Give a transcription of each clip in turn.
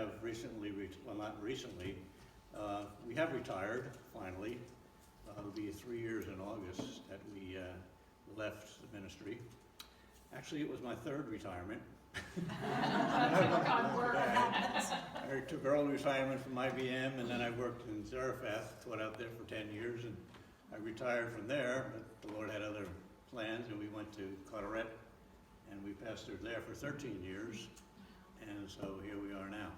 have recently, well, not recently, we have retired, finally. It'll be 3 years in August that we left the ministry. Actually, it was my third retirement. I took early retirement from IBM, and then I worked in Zarephath, taught out there for 10 years, and I retired from there, but the Lord had other plans, and we went to Carteret, and we pastored there for 13 years, and so here we are now.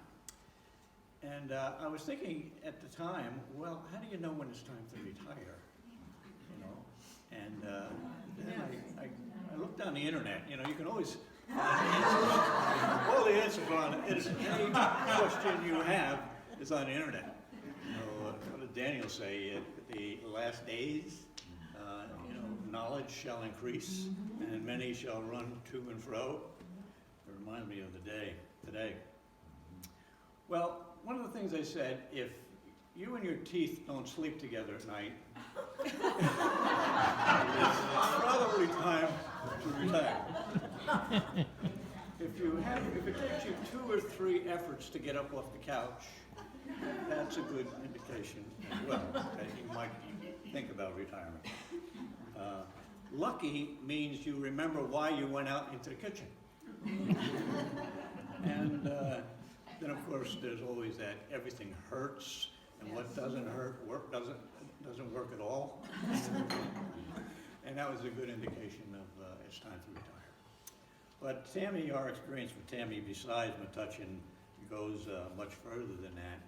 And I was thinking at the time, well, how do you know when it's time to retire? You know, and then I looked on the internet. You know, you can always all the answers are on the internet. Any question you have is on the internet. You know, what did Daniel say? The last days, you know, knowledge shall increase, and many shall run to and fro. It reminds me of the day today. Well, one of the things I said, if you and your teeth don't sleep together at night, it's probably time to retire. If it takes you 2 or 3 efforts to get up off the couch, that's a good indication as well that you might think about retirement. Lucky means you remember why you went out into the kitchen. And then of course there's always that everything hurts, and what doesn't hurt doesn't work at all. And that was a good indication of it's time to retire. But Tammy, our experience with Tammy, besides Metuchen, goes much further than that.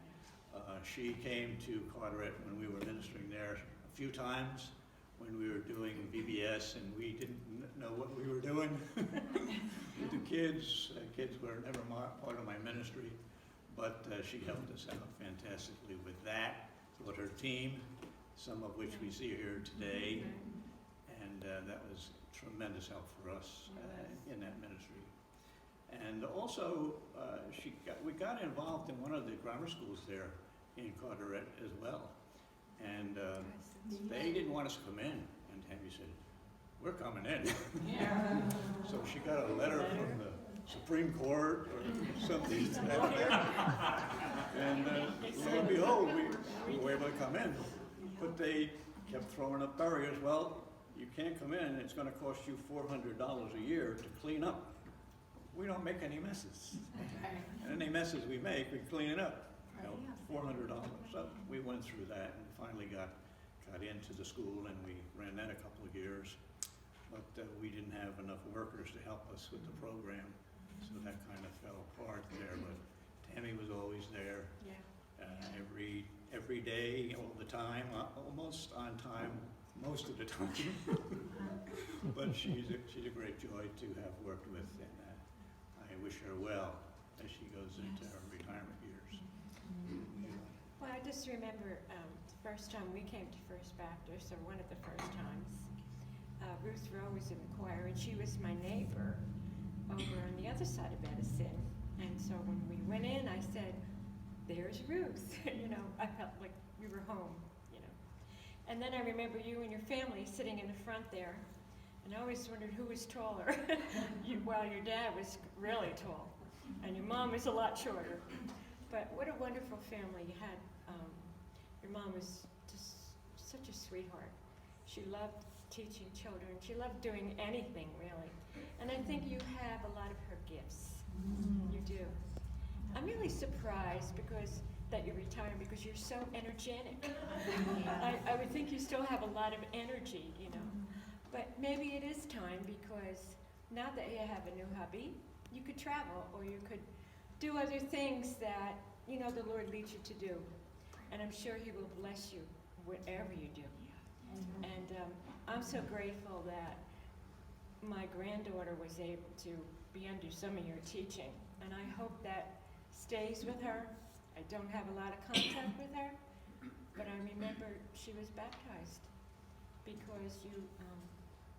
She came to Carteret when we were ministering there a few times when we were doing VBS, and we didn't know what we were doing with the kids. Kids were never part of my ministry, but she helped us out fantastically with that, with her team, some of which we see here today, and that was tremendous help for us in that ministry. And also, we got involved in one of the grammar schools there in Carteret as well. And they didn't want us to come in, and Tammy said, "We're coming in." Yeah. So she got a letter from the Supreme Court or something to that effect. And lo and behold, we were able to come in. But they kept throwing up barriers. Well, you can't come in, it's going to cost you $400 a year to clean up. We don't make any messes. And any messes we make, we clean it up. You know, $400. So we went through that and finally got into the school, and we ran that a couple of years. But we didn't have enough workers to help us with the program, so that kind of fell apart there. But Tammy was always there, every day, all the time, almost on time, most of the time. But she's a great joy to have worked with, and I wish her well as she goes into her retirement years. Well, I just remember the first time we came to First Baptist, or one of the first times, Ruth Rowe was in the choir, and she was my neighbor over on the other side of Edison. And so when we went in, I said, "There's Ruth." You know, I felt like we were home, you know. And then I remember you and your family sitting in the front there, and I always wondered who was taller. Well, your dad was really tall, and your mom was a lot shorter. But what a wonderful family you had. Your mom was just such a sweetheart. She loved teaching children. She loved doing anything, really. And I think you have a lot of her gifts. You do. I'm really surprised that you're retiring, because you're so energetic. I would think you still have a lot of energy, you know. But maybe it is time, because now that you have a new hubby, you could travel, or you could do other things that, you know, the Lord leads you to do. And I'm sure He will bless you whatever you do. And I'm so grateful that my granddaughter was able to be under some of your teaching. And I hope that stays with her. I don't have a lot of contact with her, but I remember she was baptized because you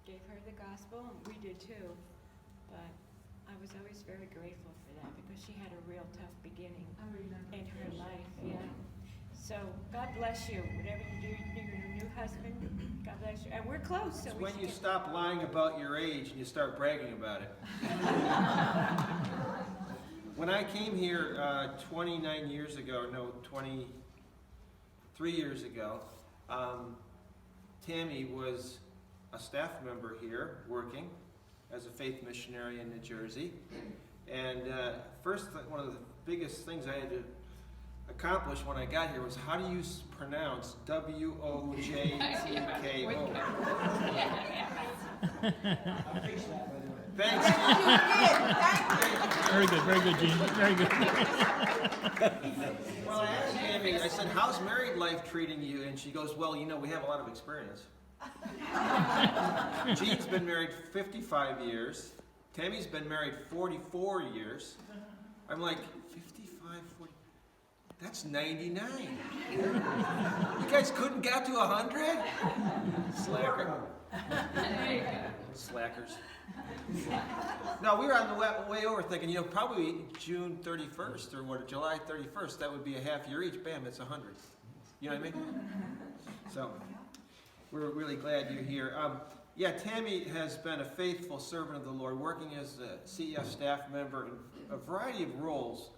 gave her the gospel, and we did too. But I was always very grateful for that, because she had a real tough beginning in her life. Yeah. So God bless you. Whatever you do, your new husband, God bless you. And we're close. So it's when you stop lying about your age and you start bragging about it. When I came here 29 years ago, no, 23 years ago, Tammy was a staff member here working as a faith missionary in New Jersey. And first, one of the biggest things I had to accomplish when I got here was how do you pronounce W-O-J-T-K-O? Thanks, Very good, Gene. Very good. Well, I asked Tammy, I said, how's married life treating you? And she goes, well, you know, we have a lot of experience. Gene's been married 55 years. Tammy's been married 44 years. I'm like, 55, 40, that's 99. You guys couldn't get to 100? Slacker. Slackers. No, we were on the way over thinking, you know, probably June 31st or what, July 31st, that would be a half year each. Bam, it's 100. You know what I mean? So, we're really glad you're here. Yeah, Tammy has been a faithful servant of the Lord, working as a CEF staff member in a variety of roles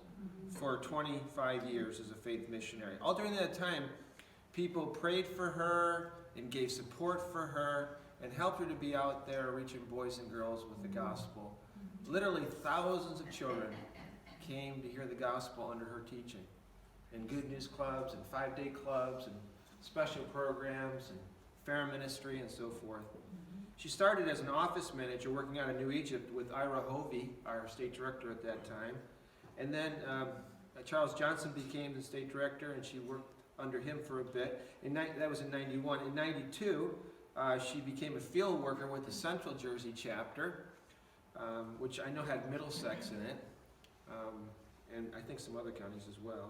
for 25 years as a faith missionary. All during that time, people prayed for her and gave support for her and helped her to be out there reaching boys and girls with the gospel. Literally thousands of children came to hear the gospel under her teaching, in Good News clubs and 5-day clubs and special programs and fair ministry and so forth. She started as an office manager working out of New Egypt with Ira Hovey, our state director at that time. And then Charles Johnson became the state director, and she worked under him for a bit. That was in 91. In 92, she became a field worker with the Central Jersey chapter, which I know had Middlesex in it, and I think some other counties as well.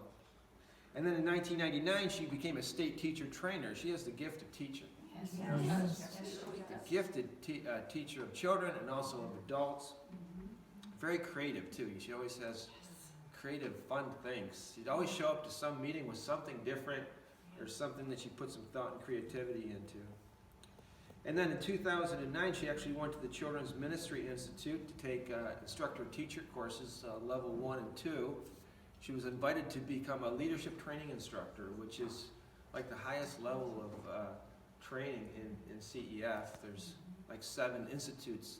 And then in 1999, she became a state teacher trainer. She has the gift of teaching. Yes. A gifted teacher of children and also of adults. Very creative too. She always has creative, fun things. She'd always show up to some meeting with something different or something that she put some thought and creativity into. And then in 2009, she actually went to the Children's Ministry Institute to take instructor-teacher courses, level 1 and 2. She was invited to become a leadership training instructor, which is like the highest level of training in CEF. There's like 7 institutes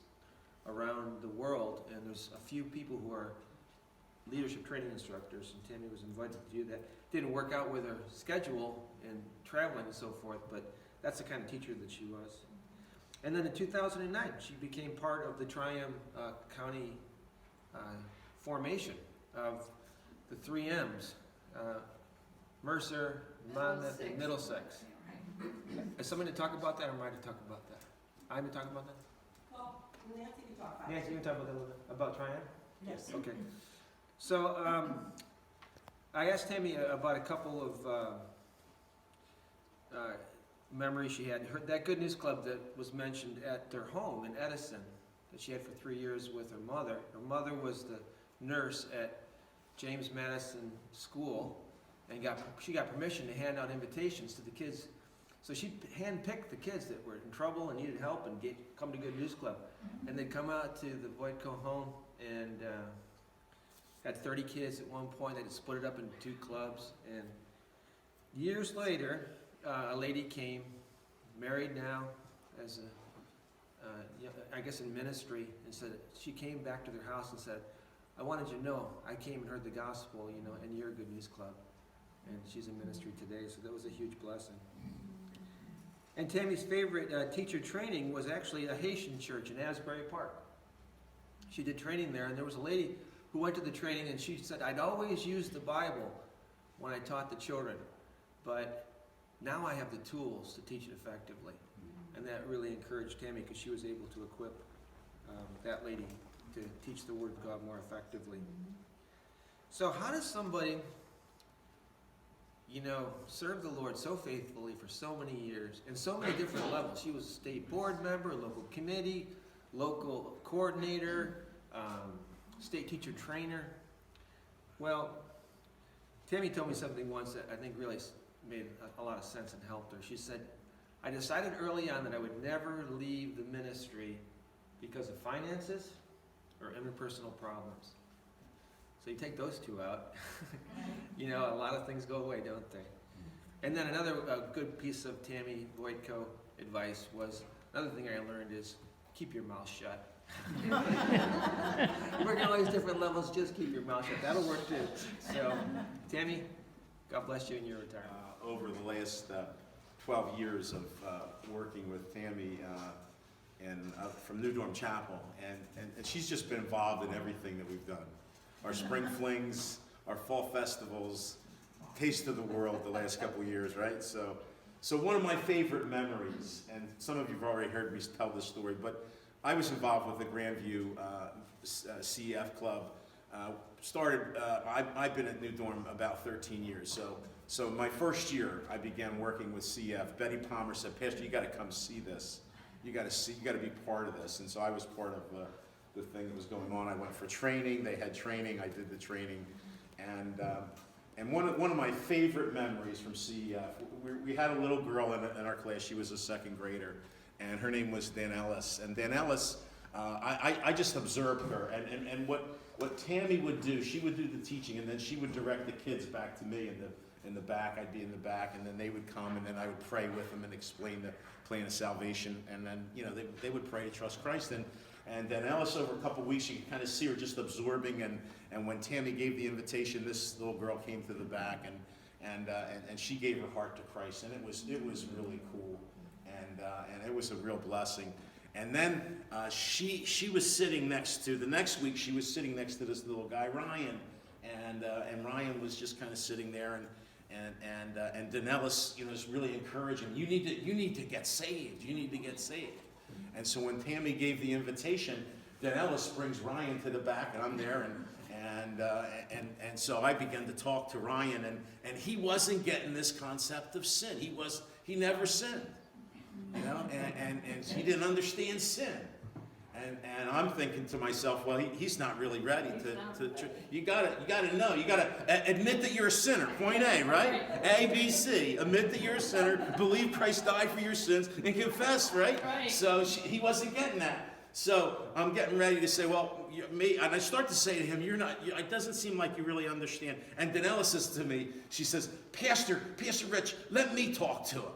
around the world, and there's a few people who are leadership training instructors, and Tammy was invited to do that. Didn't work out with her schedule and traveling and so forth, but that's the kind of teacher that she was. And then in 2009, she became part of the Triumph County formation of the 3 M's, Mercer, Monmouth, and Middlesex. Is somebody to talk about that, or am I to talk about that? I'm to talk about that? Well, Nancy can talk about it. Nancy, you can talk about that a little bit? About Triumph? Yes. Okay. So, I asked Tammy about a couple of memories she had. That Good News Club that was mentioned at their home in Edison that she had for 3 years with her mother. Her mother was the nurse at James Madison School, and she got permission to hand out invitations to the kids. So she handpicked the kids that were in trouble and needed help and come to Good News Club. And they'd come out to the Voitko home and had 30 kids at one point. They'd split it up into 2 clubs. And years later, a lady came, married now, as I guess in ministry, and said she came back to their house and said, "I wanted you to know I came and heard the gospel, and you're a Good News Club." And she's in ministry today, so that was a huge blessing. And Tammy's favorite teacher training was actually a Haitian church in Asbury Park. She did training there, and there was a lady who went to the training, and she said, "I'd always use the Bible when I taught the children, but now I have the tools to teach it effectively." And that really encouraged Tammy, because she was able to equip that lady to teach the Word of God more effectively. So how does somebody, serve the Lord so faithfully for so many years and so many different levels? She was a state board member, local committee, local coordinator, state teacher trainer. Well, Tammy told me something once that I think really made a lot of sense and helped her. She said, "I decided early on that I would never leave the ministry because of finances or interpersonal problems." So you take those two out, you know, a lot of things go away, don't they? And then another good piece of Tammy Voitko advice was, another thing I learned is keep your mouth shut. Working on all these different levels, just keep your mouth shut. That'll work too. So, Tammy, God bless you in your retirement. Over the last 12 years of working with Tammy and from New Dorm Chapel, and she's just been involved in everything that we've done. Our spring flings, our fall festivals, Taste of the World the last couple of years, right? So one of my favorite memories, and some of you have already heard me tell this story, but I was involved with the Grandview CEF Club. I've been at New Dorm about 13 years, so my first year I began working with CEF. Betty Palmer said, Pastor, you got to come see this. You got to be part of this. And so I was part of the thing that was going on. I went for training. They had training. I did the training, and one of my favorite memories from CEF, we had a little girl in our class. She was a second grader, and her name was Dan Ellis. And Dan Ellis, I just observed her, and what Tammy would do, she would do the teaching, and then she would direct the kids back to me in the back. I'd be in the back, and then they would come, and then I would pray with them and explain the plan of salvation, and then they would pray to trust Christ. And then Ellis, over a couple of weeks, you could kind of see her just absorbing, and when Tammy gave the invitation, this little girl came to the back, and she gave her heart to Christ, and it was really cool, and it was a real blessing. And then she was sitting the next week she was sitting next to this little guy, Ryan, and Ryan was just kind of sitting there, and Danellis, is really encouraging. You need to get saved. You need to get saved. And so when Tammy gave the invitation, Danellis brings Ryan to the back, and I'm there, and so I began to talk to Ryan, and he wasn't getting this concept of sin. He never sinned. And he didn't understand sin, and I'm thinking to myself, well, he's not really ready to you gotta know, you gotta admit that you're a sinner. Point A, right? A, B, C. Admit that you're a sinner, believe Christ died for your sins, and confess, right? So he wasn't getting that. So I'm getting ready to say, well, and I start to say to him, it doesn't seem like you really understand. And Danella says to me, she says, Pastor Rich, let me talk to him.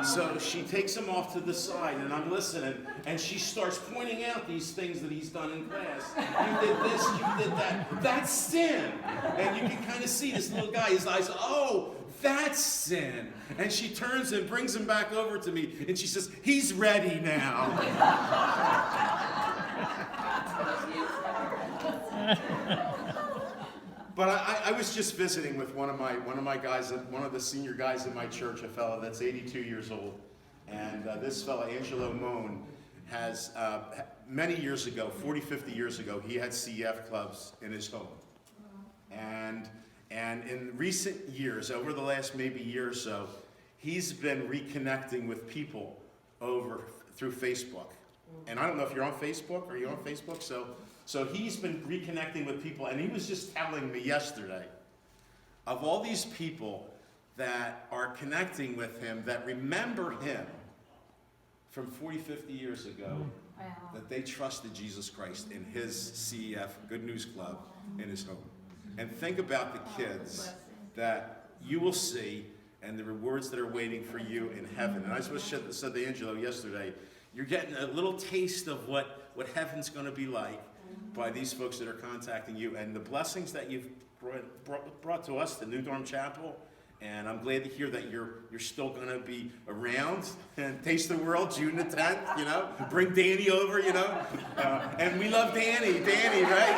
So she takes him off to the side, and I'm listening, and she starts pointing out these things that he's done in class. You did this, you did that. That's sin. And you can kind of see this little guy, his eyes, oh, that's sin. And she turns and brings him back over to me, and she says, he's ready now. But I was just visiting with one of my guys, one of the senior guys in my church, a fellow that's 82 years old, and this fellow Angelo Moan has many years ago, 40, 50 years ago, he had CEF clubs in his home, and in recent years, over the last maybe year or so, he's been reconnecting with people through Facebook. And I don't know if you're on Facebook. Are you on Facebook? So he's been reconnecting with people, and he was just telling me yesterday of all these people that are connecting with him that remember him from 40, 50 years ago, that they trusted Jesus Christ in his CEF Good News Club in his home. And think about the kids that you will see and the rewards that are waiting for you in heaven. And I just said to Angelo yesterday, you're getting a little taste of what heaven's going to be like by these folks that are contacting you, and the blessings that you've brought to us, the New Dorm Chapel. And I'm glad to hear that you're still going to be around and Taste the World, June the 10th, Bring Danny over, and we love Danny, right?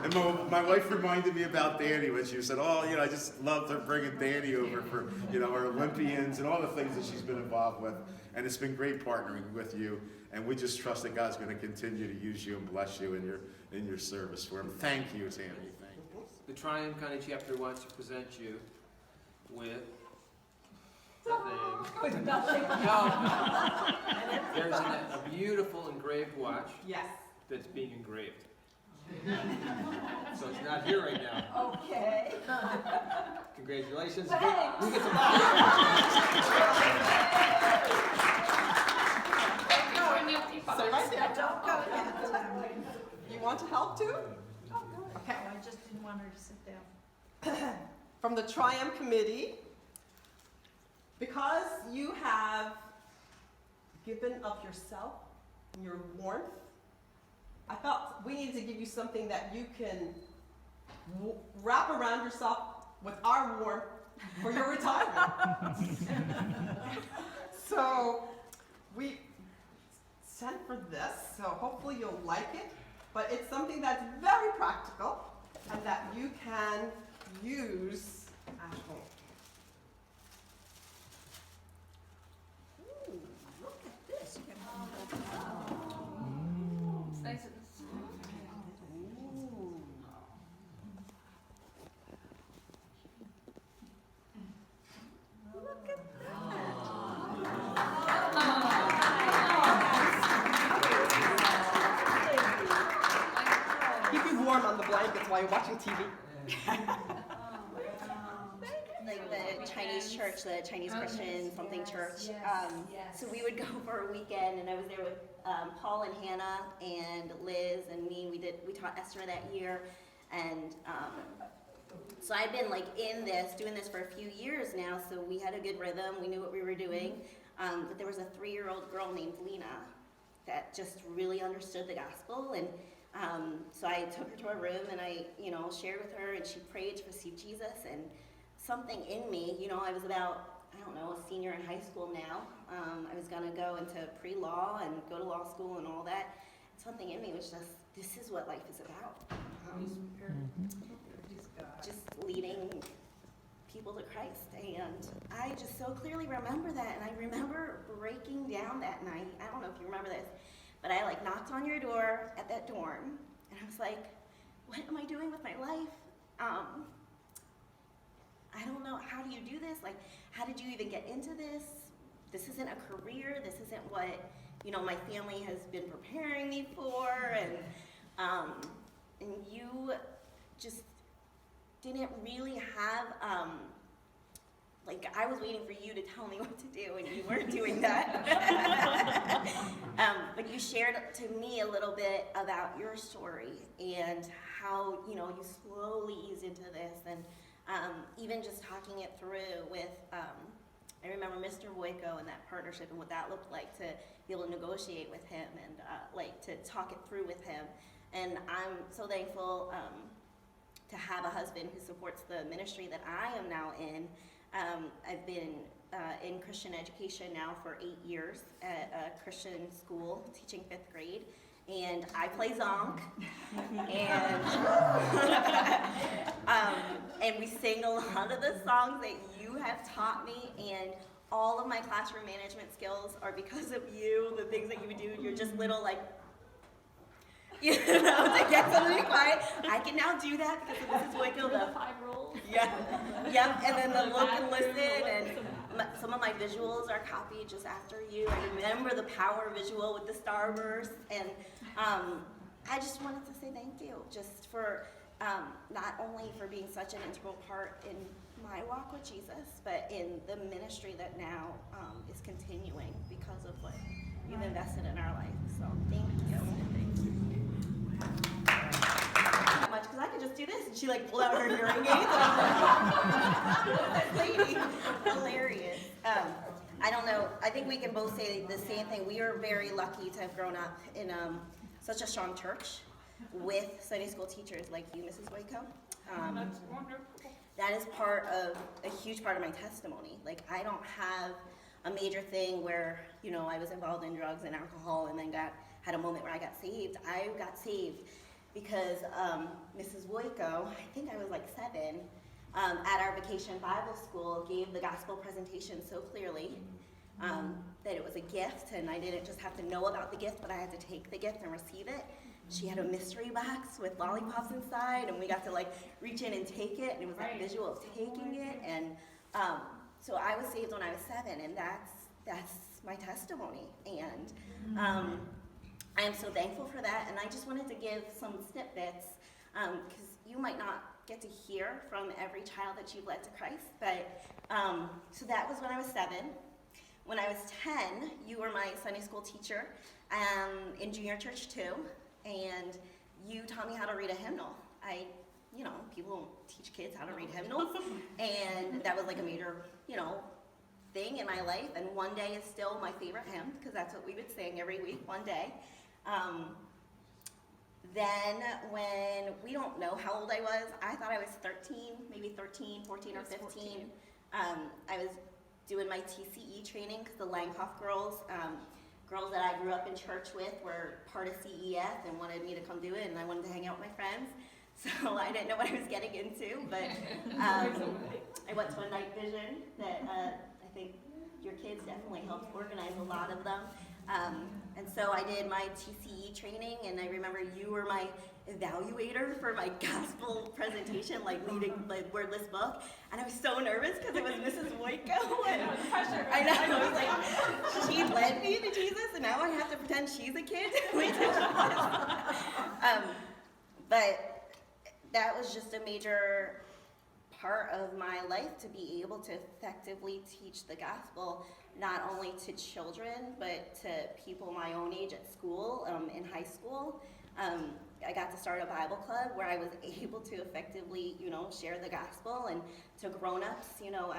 And my wife reminded me about Danny when she said, I just loved her bringing Danny over for, our Olympians and all the things that she's been involved with. And it's been great partnering with you. And we just trust that God's going to continue to use you and bless you in your service for him. Thank you, Tammy. Thank you. The Tryon County chapter wants to present you with nothing. No. There's a beautiful engraved watch. Yes. That's being engraved. So it's not here right now. Okay. Congratulations. Thanks. We get the box. Stay right there. Don't go yet. You want to help too? Oh, good. want her to sit down. From the Triumph Committee, because you have given of yourself and your warmth, I felt we needed to give you something that you can wrap around yourself with our warmth for your retirement. So we sent for this, so hopefully you'll like it, but it's something that's very practical and that you can use at home. Ooh, look at this. You can hold it up. It's nice and Ooh. Look at that. Keep you warm on the blankets while you're watching TV. Like the Chinese church, the Chinese Christian something church. So we would go for a weekend, and I was there with Paul and Hannah and Liz and me. We taught Esther that year, and so I've been like doing this for a few years now. So we had a good rhythm. We knew what we were doing. But there was a 3-year-old girl named Lena that just really understood the gospel, and so I took her to a room and I, shared with her, and she prayed to receive Jesus. And something in me, I was about, a senior in high school now. I was gonna go into pre-law and go to law school and all that. Something in me was just, this is what life is about. Just leading people to Christ. And I just so clearly remember that. And I remember breaking down that night. I don't know if you remember this, but I knocked on your door at that dorm. And I was like, what am I doing with my life? I don't know, how do you do this? How did you even get into this? This isn't a career. This isn't what, my family has been preparing me for. And you just didn't really have, I was waiting for you to tell me what to do, and you weren't doing that. But you shared to me a little bit about your story and how, you slowly eased into this, and even just talking it through with, I remember Mr. Voico and that partnership and what that looked like to be able to negotiate with him and to talk it through with him. And I'm so thankful to have a husband who supports the ministry that I am now in. I've been in Christian education now for 8 years at a Christian school, teaching 5th grade. And I play zonk, and we sing a lot of the songs that you have taught me, and all of my classroom management skills are because of you, the things that you do. You're just little to get somebody quiet. I can now do that because of Mrs. Wickle. the 5 rules. Yeah, yep, and then the look and listen, and some of my visuals are copied just after you. I remember the power visual with the starburst, and I just wanted to say thank you, just for not only for being such an integral part in my walk with Jesus, but in the ministry that now is continuing because of what you've invested in our life. So thank you. Much because I could just do this, and she pulled out her hearing aids, and I'm like, this lady, hilarious. I don't know. I think we can both say the same thing. We are very lucky to have grown up in such a strong church with Sunday school teachers like you, Mrs. Waco. That's wonderful. That is a huge part of my testimony. I don't have a major thing where I was involved in drugs and alcohol and then had a moment where I got saved. I got saved because Mrs. Voico, I think I was 7, at our vacation Bible school, gave the gospel presentation so clearly that it was a gift, and I didn't just have to know about the gift, but I had to take the gift and receive it. She had a mystery box with lollipops inside, and we got to reach in and take it, and it was that visual of taking it, and so I was saved when I was 7, and that's my testimony, and I am so thankful for that. And I just wanted to give some snippets, because you might not get to hear from every child that you've led to Christ, but so that was when I was 7. When I was 10, you were my Sunday school teacher in junior church too, and you taught me how to read a hymnal. I you know, people don't teach kids how to read hymnals, and that was like a major, you know, thing in my life. And One Day is still my favorite hymn because that's what we would sing every week, one day. Then when we don't know how old I was, I thought I was 13, maybe 13, 14 or 15. I was doing my TCE training because the Langhoff girls, girls that I grew up in church with, were part of CEF and wanted me to come do it, and I wanted to hang out with my friends. So I didn't know what I was getting into, but I went to a night vision that I think your kids definitely helped organize a lot of them. And so I did my TCE training, and I remember you were my evaluator for my gospel presentation, like leading the wordless book. And I was so nervous because it was Mrs. Woiko. And I know, I was like, she led me to Jesus, and now I have to pretend she's a kid. But that was just a major part of my life, to be able to effectively teach the gospel, not only to children, but to people my own age at school, in high school. I got to start a Bible club where I was able to effectively, you know, share the gospel. And to grown-ups, you know,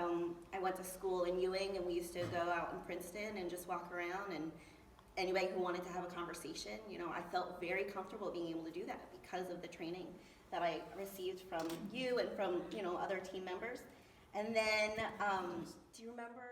I went to school in Ewing, and we used to go out in Princeton and just walk around, and anybody who wanted to have a conversation, you know, I felt very comfortable being able to do that because of the training that I received from you and from, you know, other team members. And then, do you remember